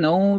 9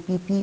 PP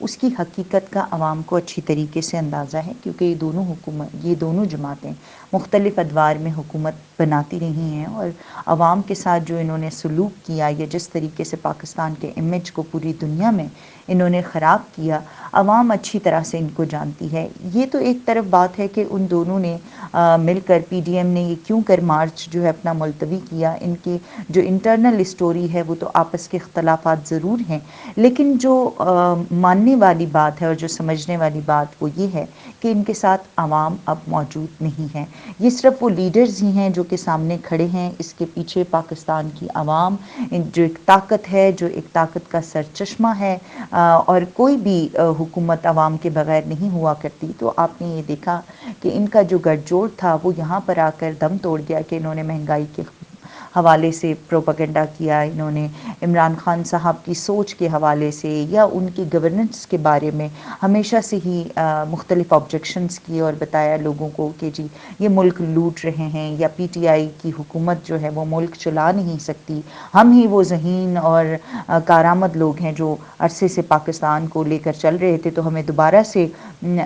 اس کی حقیقت کا عوام کو اچھی طریقے سے اندازہ ہے، کیونکہ یہ دونوں جماعتیں مختلف ادوار میں حکومت بناتی رہی ہیں، اور عوام کے ساتھ جو انہوں نے سلوک کیا یا جس طریقے سے پاکستان کے امیج کو پوری دنیا میں انہوں نے خراب کیا، عوام اچھی طرح سے ان کو جانتی ہے۔ یہ تو ایک طرف بات ہے کہ ان دونوں نے مل کر پی ڈی ایم نے یہ کیوں کر مارچ جو ہے اپنا ملتوی کیا، ان کی جو انٹرنل اسٹوری ہے وہ تو آپس کے اختلافات ضرور ہیں، لیکن جو ماننے والی بات ہے اور جو سمجھنے والی بات وہ یہ ہے کہ ان کے ساتھ عوام اب موجود نہیں ہے۔ یہ صرف وہ لیڈرز ہی ہیں جو کہ سامنے کھڑے ہیں، اس کے پیچھے پاکستان کی عوام جو ایک طاقت ہے، جو ایک طاقت کا سرچشمہ ہے، اور کوئی بھی حکومت عوام کے بغیر نہیں ہوا کرتی۔ تو آپ نے یہ دیکھا کہ ان کا جو گٹھ جوڑ تھا وہ یہاں پر آ کر دم توڑ گیا کہ انہوں نے مہنگائی کے حوالے سے پروپیگنڈا کیا، انہوں نے عمران خان صاحب کی سوچ کے حوالے سے یا ان کی گورننس کے بارے میں ہمیشہ سے ہی مختلف آبجیکشنز کیے اور بتایا لوگوں کو کہ جی یہ ملک لوٹ رہے ہیں، یا پی ٹی آئی کی حکومت جو ہے وہ ملک چلا نہیں سکتی، ہم ہی وہ ذہین اور کارآمد لوگ ہیں جو عرصے سے پاکستان کو لے کر چل رہے تھے، تو ہمیں دوبارہ سے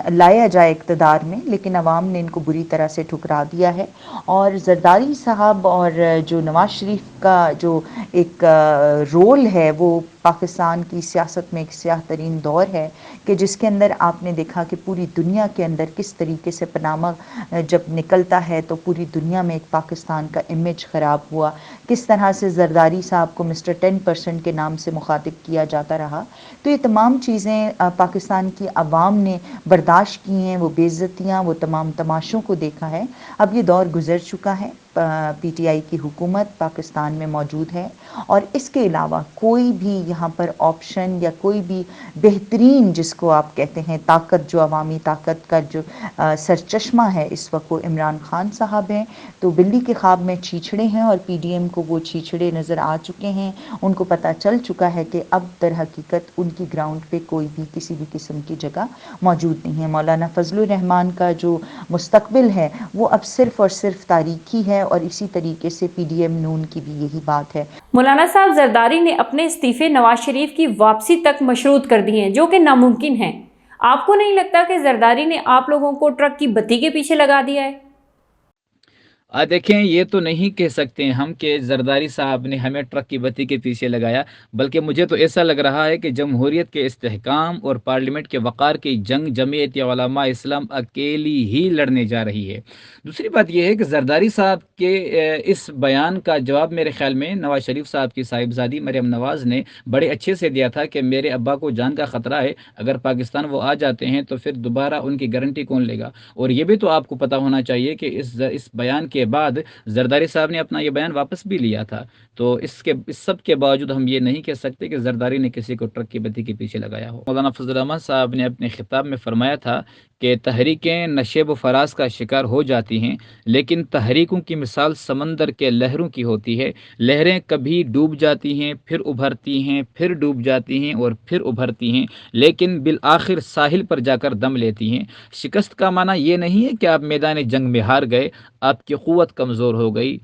لایا جائے اقتدار میں۔ لیکن عوام نے ان کو بری طرح سے ٹھکرا دیا ہے، اور زرداری صاحب اور جو نواز شریف کا جو ایک رول ہے وہ پاکستان کی سیاست میں ایک سیاہ ترین دور ہے کہ جس کے اندر آپ نے دیکھا کہ پوری دنیا کے اندر کس طریقے سے پاناما جب نکلتا ہے تو پوری دنیا میں ایک پاکستان کا امیج خراب ہوا، کس طرح سے زرداری صاحب کو مسٹر 10% کے نام سے مخاطب کیا جاتا رہا۔ تو یہ تمام چیزیں پاکستان کی عوام نے برداشت کی ہیں، وہ بے عزتیاں، وہ تمام تماشوں کو دیکھا ہے۔ اب یہ دور گزر چکا ہے، پی ٹی آئی کی حکومت پاکستان میں موجود ہے، اور اس کے علاوہ کوئی بھی یہاں پر آپشن یا کوئی بھی بہترین جس کو آپ کہتے ہیں طاقت، جو عوامی طاقت کا جو سرچشمہ ہے اس وقت وہ عمران خان صاحب ہیں۔ تو بلی کے خواب میں چھیچھڑے ہیں، اور پی ڈی ایم کو وہ چھیچھڑے نظر آ چکے ہیں، ان کو پتہ چل چکا ہے کہ اب در حقیقت ان کی گراؤنڈ پہ کوئی بھی کسی بھی قسم کی جگہ موجود نہیں ہے۔ مولانا فضل الرحمان کا جو مستقبل ہے وہ اب صرف اور صرف تاریخی ہے، اور اسی طریقے سے پی ڈی ایم نون کی بھی یہی بات ہے۔ مولانا صاحب، زرداری نے اپنے استعفے نواز شریف کی واپسی تک مشروط کر دی ہیں، جو کہ ناممکن ہے۔ آپ کو نہیں لگتا کہ زرداری نے آپ لوگوں کو ٹرک کی بتی کے پیچھے لگا دیا ہے؟ دیکھیں، یہ تو نہیں کہہ سکتے ہم کہ زرداری صاحب نے ہمیں ٹرک کی بتی کے پیچھے لگایا، بلکہ مجھے تو ایسا لگ رہا ہے کہ جمہوریت کے استحکام اور پارلیمنٹ کے وقار کی جنگ جمعیت علماء اسلام اکیلی ہی لڑنے جا رہی ہے۔ دوسری بات یہ ہے کہ زرداری صاحب کے اس بیان کا جواب میرے خیال میں نواز شریف صاحب کی صاحبزادی مریم نواز نے بڑے اچھے سے دیا تھا کہ میرے ابا کو جان کا خطرہ ہے، اگر پاکستان وہ آ جاتے ہیں تو پھر دوبارہ ان کی گارنٹی کون لے گا۔ اور یہ بھی تو آپ کو پتہ ہونا چاہیے کہ اس بیان کے بعد زرداری صاحب نے اپنا یہ بیان واپس بھی لیا تھا۔ تو اس سب کے باوجود ہم یہ نہیں کہہ سکتے کہ زرداری نے کسی کو ٹرک کی بتی کے پیچھے لگایا ہو۔ مولانا فضل الرحمان صاحب نے اپنے خطاب میں فرمایا تھا کہ تحریکیں نشیب و فراز کا شکار ہو جاتی ہیں، لیکن تحریکوں کی مثال سمندر کے لہروں کی ہوتی ہے۔ لہریں کبھی ڈوب جاتی ہیں، پھر ابھرتی ہیں، پھر ڈوب جاتی ہیں اور پھر ابھرتی ہیں، لیکن بالآخر ساحل پر جا کر دم لیتی ہیں۔ شکست کا معنی یہ نہیں ہے کہ آپ میدان جنگ میں ہار گئے، آپ کی قوت کمزور ہو گئی۔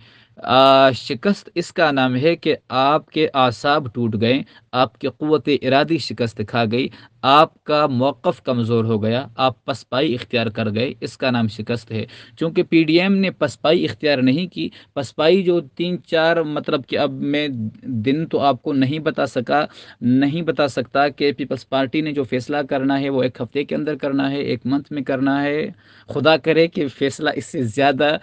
شکست اس کا نام ہے کہ آپ کے اعصاب ٹوٹ گئے، آپ کی قوت ارادی شکست کھا گئی، آپ کا موقف کمزور ہو گیا، آپ پسپائی اختیار کر گئے، اس کا نام شکست ہے۔ چونکہ پی ڈی ایم نے پسپائی اختیار نہیں کی، پسپائی جو 3-4 مطلب کہ اب میں دن تو آپ کو نہیں بتا سکتا کہ پیپلز پارٹی نے جو فیصلہ کرنا ہے وہ 1 ہفتے کے اندر کرنا ہے، 1 منتھ میں کرنا ہے۔ خدا کرے کہ فیصلہ اس سے زیادہ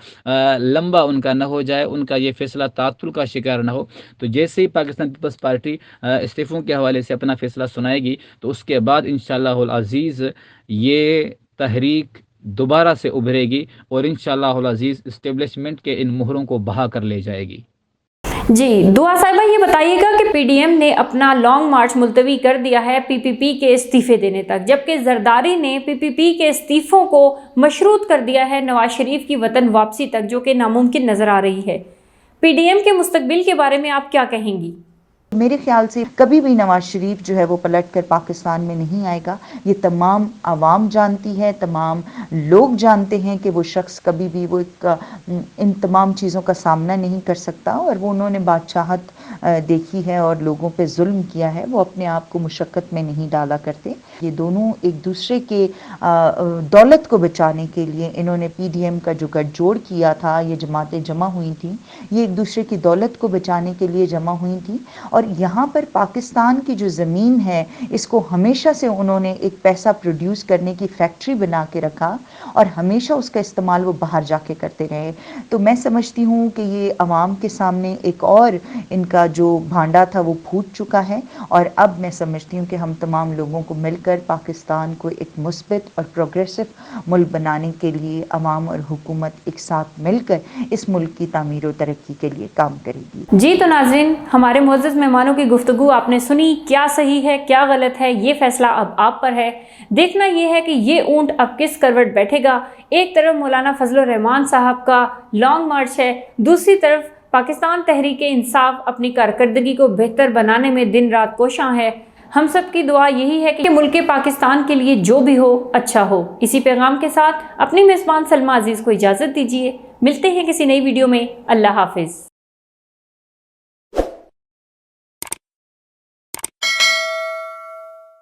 لمبا ان کا نہ ہو جائے، ان کا یہ فیصلہ تعطل کا شکار نہ ہو۔ تو جیسے ہی پاکستان پیپلز پارٹی استعفوں کے حوالے سے اپنا فیصلہ سنائے گی تو اس کے بعد انشاءاللہ العزیز یہ تحریک دوبارہ سے ابھرے گی اور انشاءاللہ العزیز اسٹیبلشمنٹ کے ان مہروں کو بہا کر لے جائے گی۔ جی دعا صاحبہ، یہ بتائیے گا کہ پی ڈی ایم نے اپنا لانگ مارچ ملتوی کر دیا ہے پی پی پی کے استعفے دینے تک، جبکہ زرداری نے پی پی پی کے استعفوں کو مشروط کر دیا ہے نواز شریف کی وطن واپسی تک، جو کہ ناممکن نظر آ رہی ہے۔ پی ڈی ایم کے مستقبل کے بارے میں آپ کیا کہیں گی؟ میرے خیال سے کبھی بھی نواز شریف جو ہے وہ پلٹ کر پاکستان میں نہیں آئے گا. یہ تمام عوام جانتی ہے, تمام لوگ جانتے ہیں کہ وہ شخص کبھی بھی وہ ان تمام چیزوں کا سامنا نہیں کر سکتا, اور وہ انہوں نے بادشاہت دیکھی ہے اور لوگوں پہ ظلم کیا ہے, وہ اپنے آپ کو مشقت میں نہیں ڈالا کرتے. یہ دونوں ایک دوسرے کے دولت کو بچانے کے لیے انہوں نے پی ڈی ایم کا جو گٹھ جوڑ کیا تھا, یہ جماعتیں جمع ہوئی تھیں, یہ ایک دوسرے کی دولت کو بچانے کے لیے جمع ہوئی تھیں. اور یہاں پر پاکستان کی جو زمین ہے اس کو ہمیشہ سے انہوں نے ایک پیسہ پروڈیوس کرنے کی فیکٹری بنا کے رکھا, اور ہمیشہ اس کا استعمال وہ باہر جا کے کرتے رہے. تو میں سمجھتی ہوں کہ یہ عوام کے سامنے ایک اور ان کا جو بھانڈا تھا وہ پھوٹ چکا ہے, اور اب میں سمجھتی ہوں کہ ہم تمام لوگوں کو مل کر پاکستان کو ایک مثبت اور پروگریسو ملک بنانے کے لیے عوام اور حکومت ایک ساتھ مل کر اس ملک کی تعمیر و ترقی کے لیے کام کرے گی. جی تو ناظرین, ہمارے معزز مہمانوں کی گفتگو آپ نے سنی. کیا صحیح ہے کیا غلط ہے یہ فیصلہ اب آپ پر ہے. دیکھنا یہ ہے کہ یہ اونٹ اب کس کروٹ بیٹھے گا. ایک طرف مولانا فضل الرحمان صاحب کا لانگ مارچ ہے, دوسری طرف پاکستان تحریک انصاف اپنی کارکردگی کو بہتر بنانے میں دن رات کوشاں ہے. ہم سب کی دعا یہی ہے کہ ملک پاکستان کے لیے جو بھی ہو اچھا ہو. اسی پیغام کے ساتھ اپنی میزبان سلمیٰ عزیز کو اجازت دیجیے. ملتے ہیں کسی نئی ویڈیو میں. اللہ حافظ.